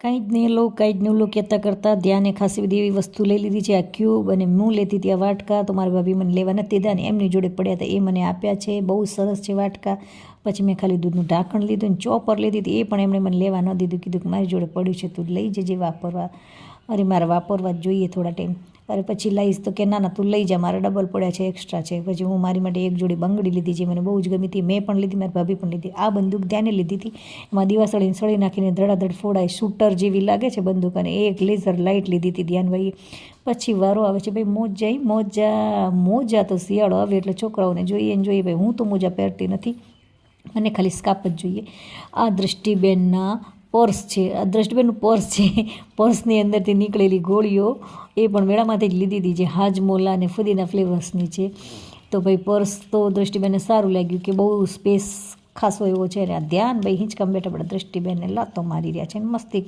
કાંઈ જ નહીં લો કાંઈ જ નહીં લો કહેતા કરતાં ધ્યાને ખાસી બધી એવી વસ્તુ લઈ લીધી છે. આ ક્યુબ અને હું લેતી હતી આ વાટકા, તો મારી ભાભી મને લેવા નથી દીધા ને એમની જોડે પડ્યા હતા, એ મને આપ્યા છે. બહુ સરસ છે વાટકા. પછી મેં ખાલી દૂધનું ઢાંકણ લીધું ને ચોપર લીધી હતી, એ પણ એમણે મને લેવા ન દીધું. કીધું કે મારી જોડે પડ્યું છે, તું લઈ જજે વાપરવા. અરે મારે વાપરવા જ જોઈએ થોડા ટાઈમ. અરે પછી લઈશ તો કે ના ના તું લઈ જા, મારે ડબલ પડ્યા છે, એક્સ્ટ્રા છે. પછી હું મારી માટે એક જોડી બંગડી લીધી, જે મને બહુ જ ગમી હતી. મેં પણ લીધી, મારી ભાભી પણ લીધી. આ બંદૂક ધ્યાને લીધી હતી, એમાં દિવાસળીને સળી નાખીને ધડાધડ ફોડાય, શૂટર જેવી લાગે છે બંદૂક. અને એક લેઝર લાઇટ લીધી હતી ધ્યાનભાઈએ. પછી વારો આવે છે ભાઈ મોજા. મોજા તો શિયાળો આવે એટલે છોકરાઓને જોઈએ ને જોઈએ. ભાઈ હું તો મોજા પહેરતી નથી, મને ખાલી સ્કાર્ફ જ જોઈએ. આ દ્રષ્ટિબેનના પર્સ છે, આ દ્રષ્ટિબેનનું પર્સ છે. પર્સની અંદરથી નીકળેલી ગોળીઓ એ પણ મેળામાંથી જ લીધી હતી, જે હાજમોલા અને ફુદીના ફ્લેવર્સની છે. તો ભાઈ પર્સ તો દ્રષ્ટિબેનને સારું લાગ્યું કે બહુ સ્પેસ ખાસો એવો છે. અને આ ધ્યાન ભાઈ હિંચકામાં બેઠા બેઠા દ્રષ્ટિબેનને લાતો મારી રહ્યા છે ને મસ્તી